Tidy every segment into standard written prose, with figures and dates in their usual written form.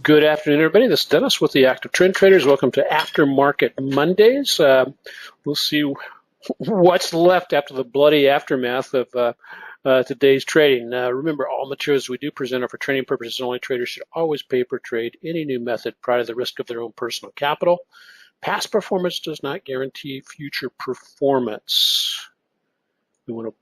Good afternoon, everybody. This is Dennis with the Active Trend Traders. Welcome to Aftermarket Mondays. We'll see what's left after the bloody aftermath of today's trading. Remember, all materials we do present are for training purposes only. Traders should always pay per trade any new method prior to the risk of their own personal capital. Past performance does not guarantee future performance. We want to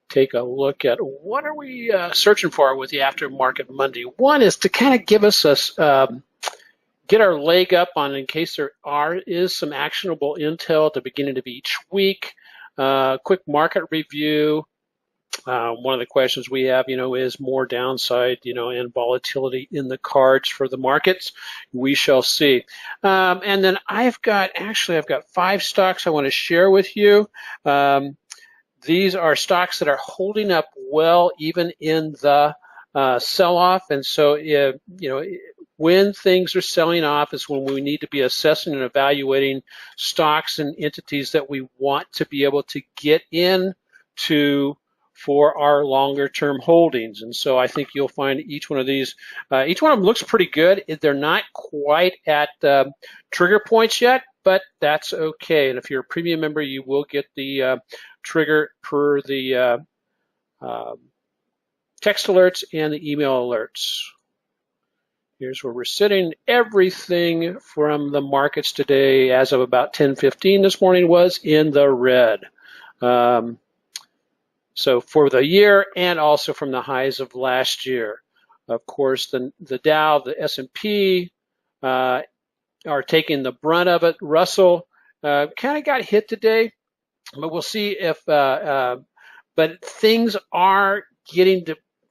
take a look at what are we searching for with the Aftermarket Monday. One is to kind of give us get our leg up on in case there is some actionable intel at the beginning of each week. Quick market review. One of the questions we have, is more downside, and volatility in the cards for the markets. We shall see. And then I've got 5 stocks I want to share with you. These are stocks that are holding up well even in the sell-off, and so when things are selling off is when we need to be assessing and evaluating stocks and entities that we want to be able to get into for our longer-term holdings. And so I think you'll find each one of these, each one of them looks pretty good. They're not quite at trigger points yet, but that's okay. And if you're a premium member, you will get the trigger per the text alerts and the email alerts. Here's where we're sitting. Everything from the markets today as of about 10:15 this morning was in the red. So for the year and also from the highs of last year. Of course, the Dow, the S&P are taking the brunt of it. Russell kind of got hit today, but we'll see if, but things are getting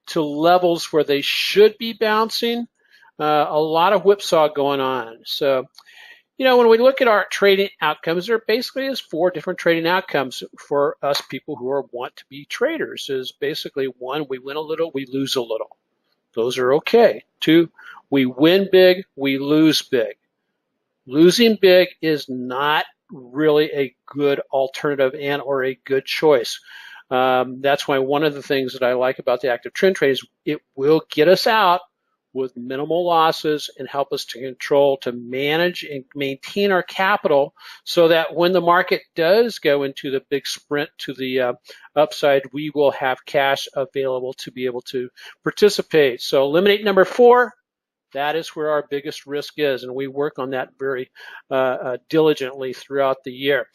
to levels where they should be bouncing. A lot of whipsaw going on. So, when we look at our trading outcomes, there basically is 4 different trading outcomes for us people who want to be traders. Is basically 1, we win a little, we lose a little. Those are okay. 2, we win big, we lose big. Losing big is not really a good alternative and or a good choice. That's why one of the things that I like about the active trend trade is it will get us out with minimal losses and help us to control, to manage and maintain our capital so that when the market does go into the big sprint to the upside, we will have cash available to be able to participate. So eliminate number 4. That is where our biggest risk is, and we work on that very diligently throughout the year.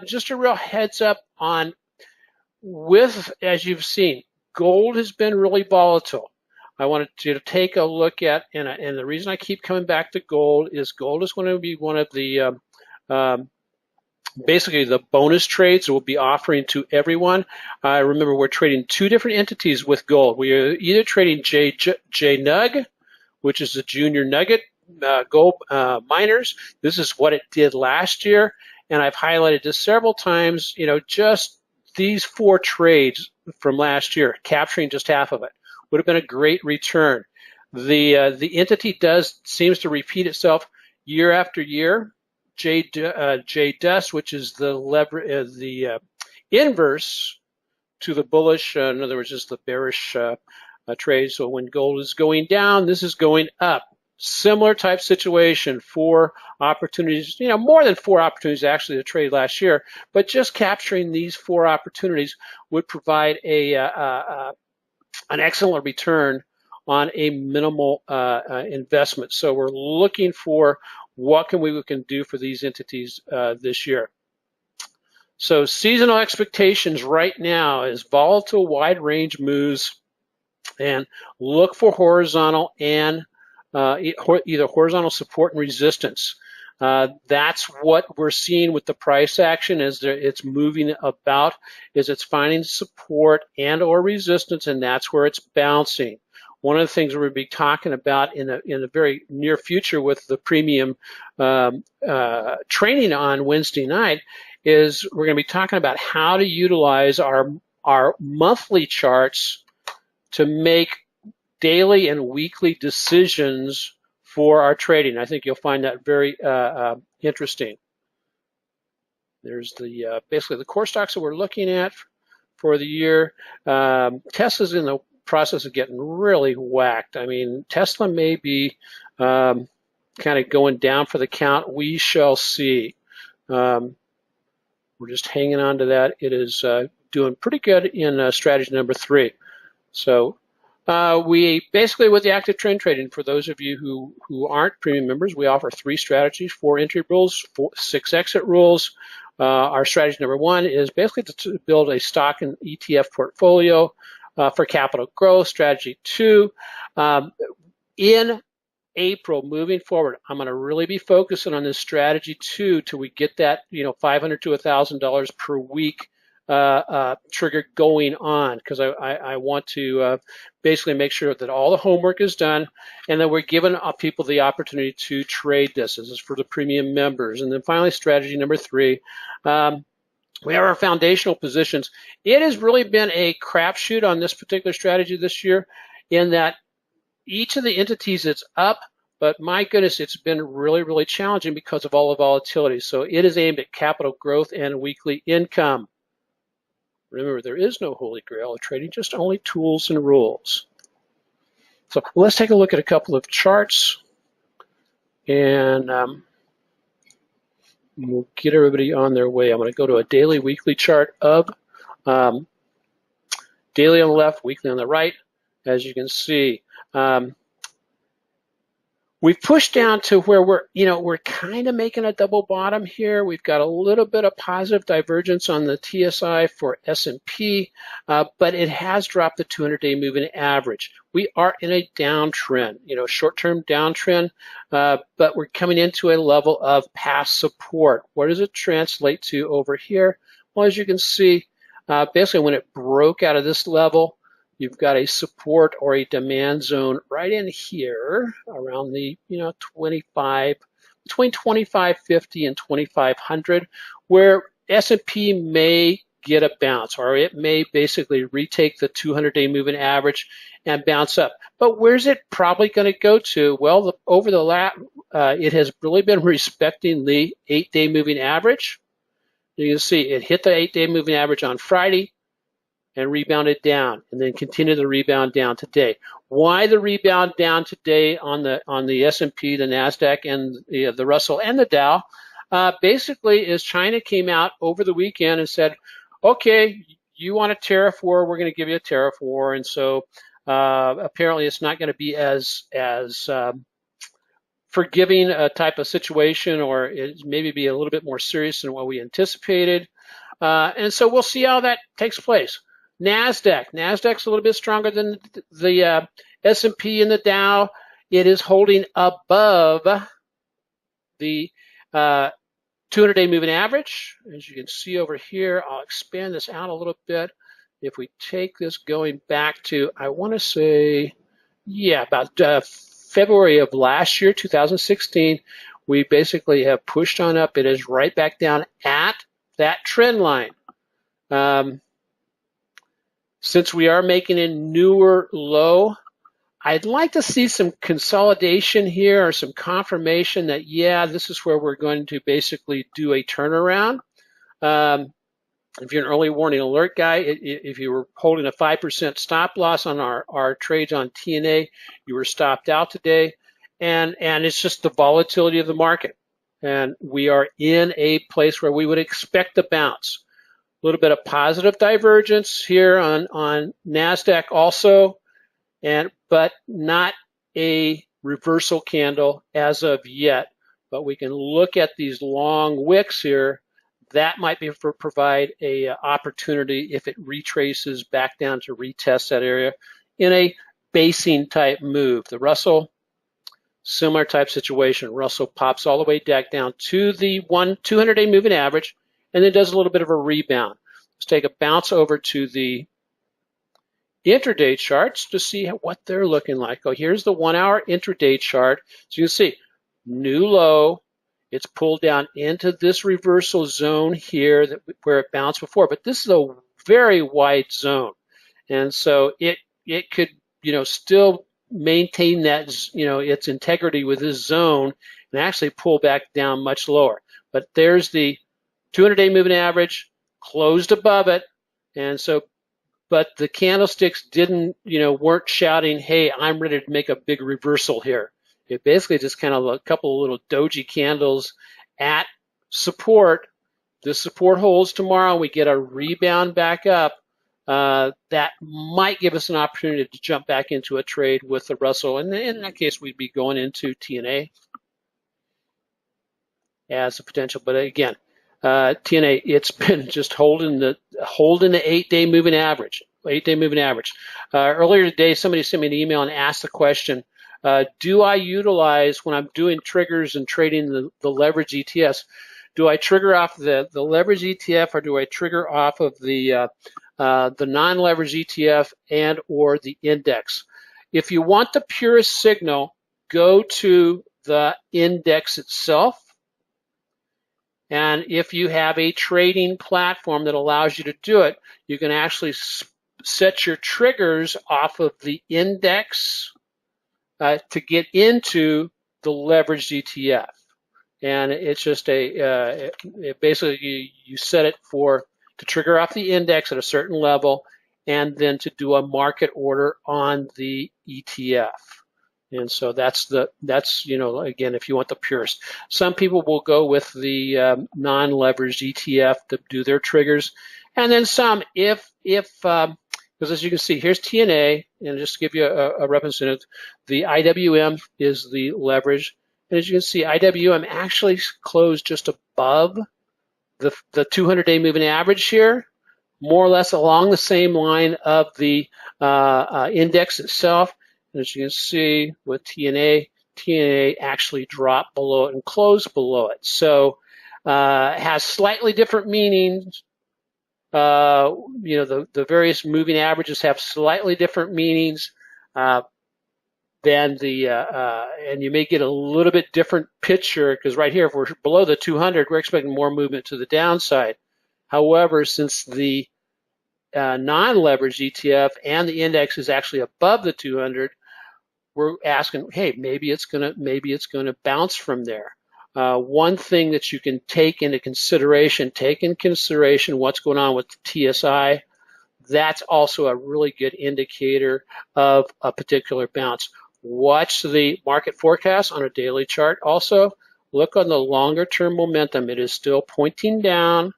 Just a real heads up on as you've seen, gold has been really volatile. I wanted you to take a look at, and the reason I keep coming back to gold is going to be one of the basically the bonus trades we'll be offering to everyone. Remember, we're trading 2 different entities with gold. We are either trading JNUG, which is the junior nugget gold miners. This is what it did last year, and I've highlighted this several times. Just these 4 trades from last year, capturing just half of it, would have been a great return. The entity seems to repeat itself year after year. JDUS, which is the inverse to the bullish, in other words, just the bearish trade. So when gold is going down, this is going up. Similar type situation, 4 opportunities, more than 4 opportunities actually to trade last year, but just capturing these 4 opportunities would provide an excellent return on a minimal investment. So we're looking for what we can do for these entities this year. So seasonal expectations right now is volatile, wide range moves, and look for horizontal and either horizontal support and resistance. That's what we're seeing with the price action as it's moving about, is it's finding support and or resistance, and that's where it's bouncing. One of the things we'll be talking about in the very near future with the premium training on Wednesday night is we're going to be talking about how to utilize our monthly charts to make daily and weekly decisions for our trading. I think you'll find that very interesting. There's basically the core stocks that we're looking at for the year. Tesla's in the process of getting really whacked. I mean, Tesla may be kind of going down for the count. We shall see. We're just hanging on to that. It is doing pretty good in strategy number 3. So we basically, with the active trend trading, for those of you who aren't premium members, we offer 3 strategies, 4 entry rules, 6 exit rules. Our strategy number 1 is basically to build a stock and ETF portfolio for capital growth. Strategy 2, in April, moving forward, I'm going to really be focusing on this strategy 2 till we get that $500 to $1,000 per week trigger going on, because I want to basically make sure that all the homework is done and that we're giving people the opportunity to trade this. This is for the premium members. And then finally, strategy number 3, we have our foundational positions. It has really been a crapshoot on this particular strategy this year, in that each of the entities is up, but my goodness, it's been really, really challenging because of all the volatility. So it is aimed at capital growth and weekly income. Remember, there is no holy grail of trading, just only tools and rules. So let's take a look at a couple of charts, and we'll get everybody on their way. I'm going to go to a daily, weekly chart of daily on the left, weekly on the right. As you can see, we've pushed down to where we're kind of making a double bottom here. We've got a little bit of positive divergence on the TSI for S&P, but it has dropped the 200-day moving average. We are in a downtrend, short-term downtrend, but we're coming into a level of past support. What does it translate to over here? Well, as you can see, basically when it broke out of this level, you've got a support or a demand zone right in here around the 25, between 2550 and 2500, where S&P may get a bounce, or it may basically retake the 200-day moving average and bounce up. But where's it probably going to go to? Well, over the last, it has really been respecting the 8-day moving average. You can see it hit the 8-day moving average on Friday and rebounded down, and then continued the rebound down today. Why the rebound down today on the S&P, the Nasdaq, and the Russell and the Dow? Basically, is China came out over the weekend and said, "Okay, you want a tariff war? We're going to give you a tariff war." And so apparently, it's not going to be as forgiving a type of situation, or it maybe be a little bit more serious than what we anticipated. And so we'll see how that takes place. Nasdaq's a little bit stronger than the S&P and the Dow. It is holding above the 200-day moving average. As you can see over here, I'll expand this out a little bit. If we take this going back to, I want to say, about February of last year, 2016, we basically have pushed on up. It is right back down at that trend line. Since we are making a newer low, I'd like to see some consolidation here, or some confirmation that, this is where we're going to basically do a turnaround. If you're an early warning alert guy, if you were holding a 5% stop loss on our trades on TNA, you were stopped out today. And it's just the volatility of the market. And we are in a place where we would expect the bounce. A little bit of positive divergence here on NASDAQ also, but not a reversal candle as of yet. But we can look at these long wicks here. That might provide a opportunity if it retraces back down to retest that area in a basing type move. The Russell, similar type situation. Russell pops all the way back down to the 200-day moving average, and then does a little bit of a rebound. Let's take a bounce over to the intraday charts to see what they're looking like. Oh, here's the 1-hour intraday chart. So you can see new low. It's pulled down into this reversal zone here where it bounced before, but this is a very wide zone, and so it could still maintain that its integrity with this zone and actually pull back down much lower. But there's the 200-day moving average, closed above it, and so but the candlesticks didn't, weren't shouting, hey, I'm ready to make a big reversal here. It basically just kind of a couple of little doji candles at support. The support holds tomorrow, we get a rebound back up. That might give us an opportunity to jump back into a trade with the Russell. And in that case, we'd be going into TNA as a potential. But again, TNA, it's been just holding the 8-day moving average. 8-day moving average. Earlier today, somebody sent me an email and asked the question, do I utilize, when I'm doing triggers and trading the leverage ETFs, do I trigger off the leverage ETF, or do I trigger off of the non-leverage ETF and or the index? If you want the purest signal, go to the index itself. And if you have a trading platform that allows you to do it, you can actually set your triggers off of the index to get into the leveraged ETF. And it's just basically you set it to trigger off the index at a certain level, and then to do a market order on the ETF. And so that's again, if you want the purest. Some people will go with the non-leveraged ETF to do their triggers, and then some because as you can see, here's TNA, and just to give you a reference in it, the IWM is the leverage. And as you can see, IWM actually closed just above the 200-day moving average here, more or less along the same line of the index itself. And as you can see with TNA actually dropped below it and closed below it. So it has slightly different meanings. The various moving averages have slightly different meanings. Then and you may get a little bit different picture, because right here, if we're below the 200, we're expecting more movement to the downside. However, since the non-leveraged ETF and the index is actually above the 200, we're asking, hey, maybe it's gonna bounce from there. One thing that you can take into consideration, what's going on with the TSI. That's also a really good indicator of a particular bounce. Watch the market forecast on a daily chart. Also, look on the longer term momentum. It is still pointing down.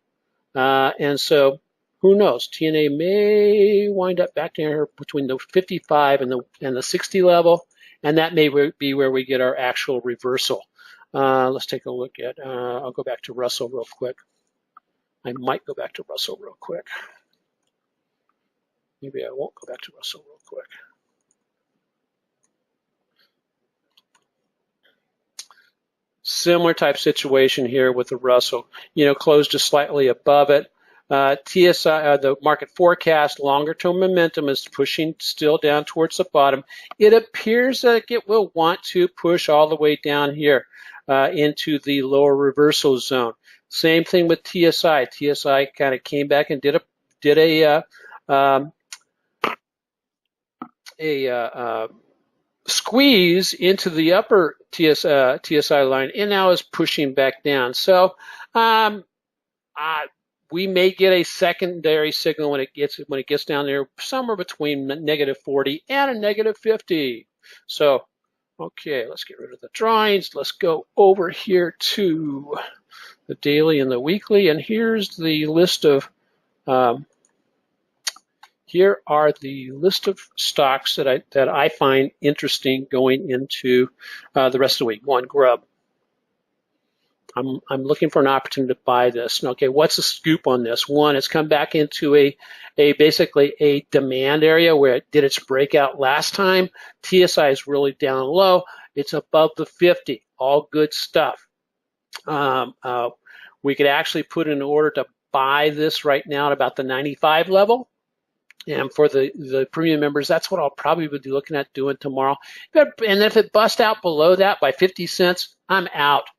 And so who knows? TNA may wind up back there between the 55 and the 60 level, and that may be where we get our actual reversal. Let's take a look at, I'll go back to Russell real quick. I might go back to Russell real quick. Maybe I won't go back to Russell real quick. Similar type situation here with the Russell, closed just slightly above it. TSI, the market forecast, longer term momentum is pushing still down towards the bottom. It appears that it will want to push all the way down here into the lower reversal zone. Same thing with TSI. TSI kind of came back and did a squeeze into the upper TSI line, and now is pushing back down. So we may get a secondary signal when it gets down there, somewhere between -40 and a -50. So, okay, let's get rid of the drawings. Let's go over here to the daily and the weekly, and here's the list of here are the list of stocks that I find interesting going into the rest of the week. One, Grub. I'm looking for an opportunity to buy this. Okay, what's the scoop on this? One, it's come back into basically a demand area where it did its breakout last time. TSI is really down low. It's above the 50. All good stuff. We could actually put in order to buy this right now at about the 95 level. And for the premium members, that's what I'll probably be looking at doing tomorrow. And if it busts out below that by 50 cents, I'm out.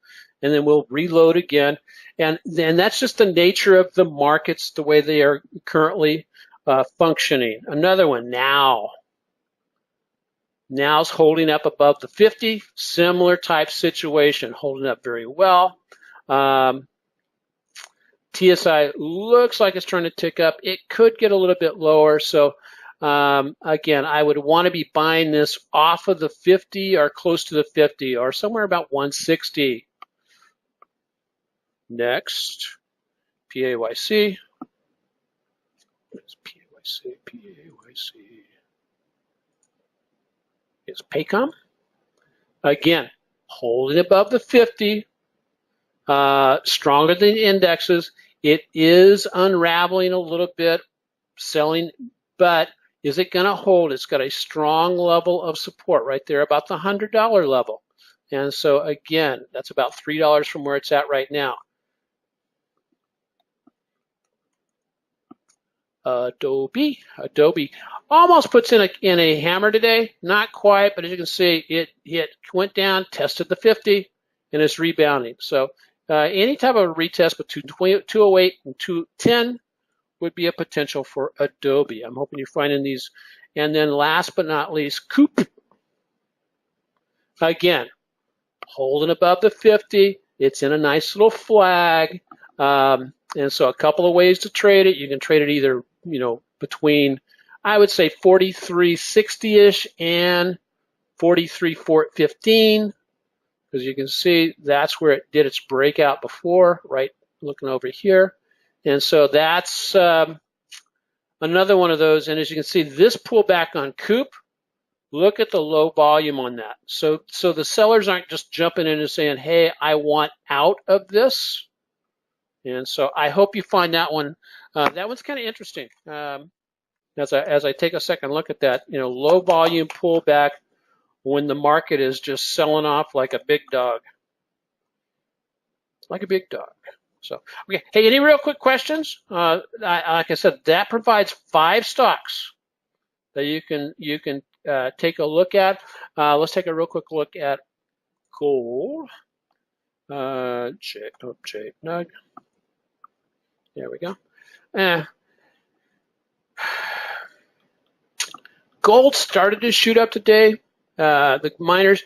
And then we'll reload again. And that's just the nature of the markets, the way they are currently functioning. Another one, Now. Now's holding up above the 50, similar type situation, holding up very well. TSI looks like it's trying to tick up. It could get a little bit lower. So again, I would want to be buying this off of the 50 or close to the 50 or somewhere about 160. Next, PAYC. PAYC, PAYC. It's Paycom. Again, holding above the 50, stronger than indexes. It is unraveling a little bit, selling, but is it going to hold? It's got a strong level of support right there, about the $100 level. And so again, that's about $3 from where it's at right now. Adobe almost puts in a hammer today, not quite, but as you can see, it went down, tested the 50, and it's rebounding. So any type of retest between 208 and 210 would be a potential for Adobe. I'm hoping you're finding these. And then last but not least, Coop. Again, holding above the 50. It's in a nice little flag. And so a couple of ways to trade it. You can trade it either, between, I would say 43.60-ish and 43.15, because you can see that's where it did its breakout before, right, looking over here. And so that's another one of those. And as you can see, this pullback on Coop, look at the low volume on that. So the sellers aren't just jumping in and saying, hey, I want out of this. And so I hope you find that one. That one's kind of interesting. As I take a second look at that, low volume pullback when the market is just selling off like a big dog. Like a big dog. So, okay. Hey, any real quick questions? Like I said, that provides 5 stocks that you can take a look at. Let's take a real quick look at gold. Nug. There we go. Gold started to shoot up today. The miners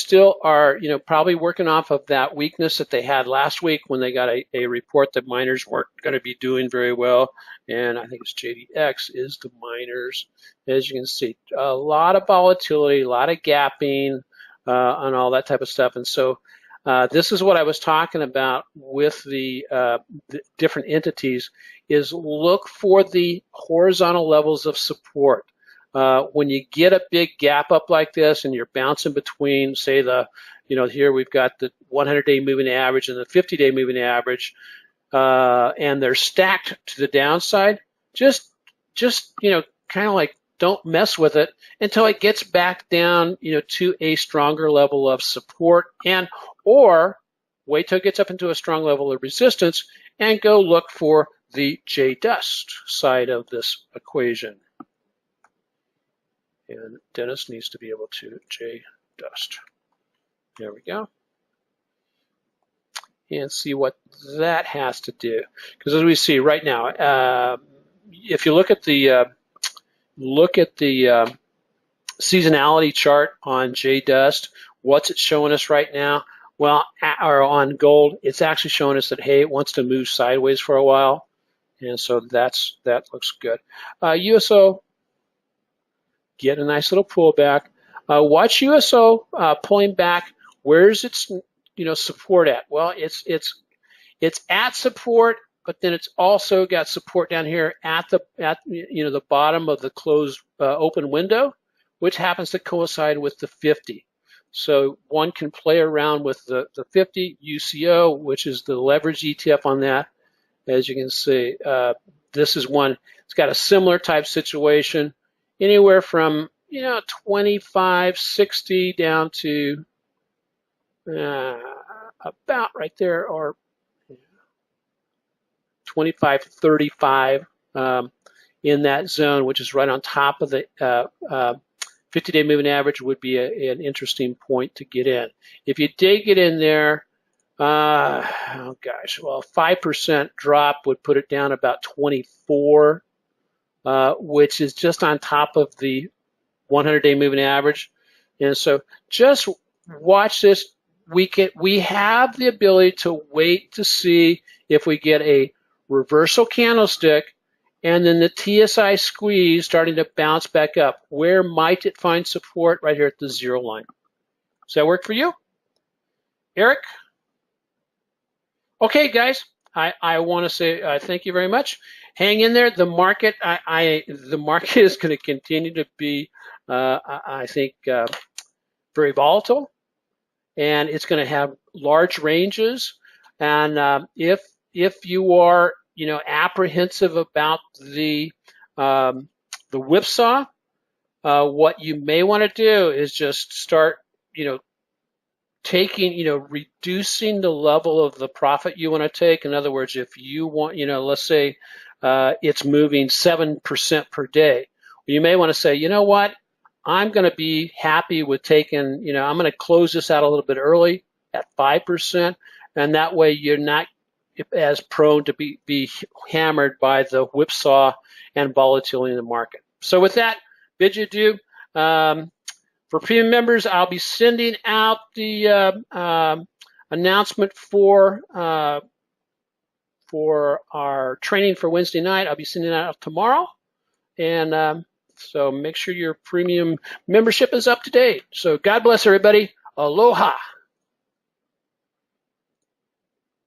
still are, probably working off of that weakness that they had last week when they got a report that miners weren't going to be doing very well. And I think it's JDX is the miners. As you can see, a lot of volatility, a lot of gapping, and all that type of stuff. And so this is what I was talking about with the different entities, is look for the horizontal levels of support. When you get a big gap up like this and you're bouncing between, say, here we've got the 100-day moving average and the 50-day moving average, and they're stacked to the downside, just kind of like don't mess with it until it gets back down, to a stronger level of support, or wait till it gets up into a strong level of resistance and go look for the J-Dust side of this equation. And Dennis needs to be able to J-Dust. There we go. And see what that has to do. Because as we see right now, if you look at the seasonality chart on J-Dust, what's it showing us right now? Well, or on gold, it's actually showing us that, hey, it wants to move sideways for a while. And so that looks good. USO, get a nice little pullback. Watch USO pulling back. Where's its support at? Well, it's at support, but then it's also got support down here at the bottom of the closed open window, which happens to coincide with the 50. So one can play around with the 50 UCO, which is the leverage ETF on that. As you can see, this is one. It's got a similar type situation. Anywhere from 25.60 down to about right there, or 25.35 in that zone, which is right on top of the 50-day moving average, would be an interesting point to get in. If you did get in there, well, a 5% drop would put it down about 24. Which is just on top of the 100-day moving average. And so just watch this we have the ability to wait to see if we get a reversal candlestick and then the TSI squeeze starting to bounce back up. Where might it find support? Right here at the 0 line. Does that work for you, Eric? Okay, guys, I want to say thank you very much. Hang in there. The market, the market is going to continue to be, I think, very volatile, and it's going to have large ranges. And if you are, apprehensive about the whipsaw, what you may want to do is just start, reducing the level of the profit you want to take. In other words, if you want, let's say it's moving 7% per day, you may want to say, you know what, I'm going to be happy with taking, I'm going to close this out a little bit early at 5%, and that way you're not as prone to be hammered by the whipsaw and volatility in the market. So with that, bid you adieu. For premium members, I'll be sending out the announcement for our training for Wednesday night. I'll be sending that out tomorrow, and so make sure your premium membership is up to date. So God bless everybody. Aloha.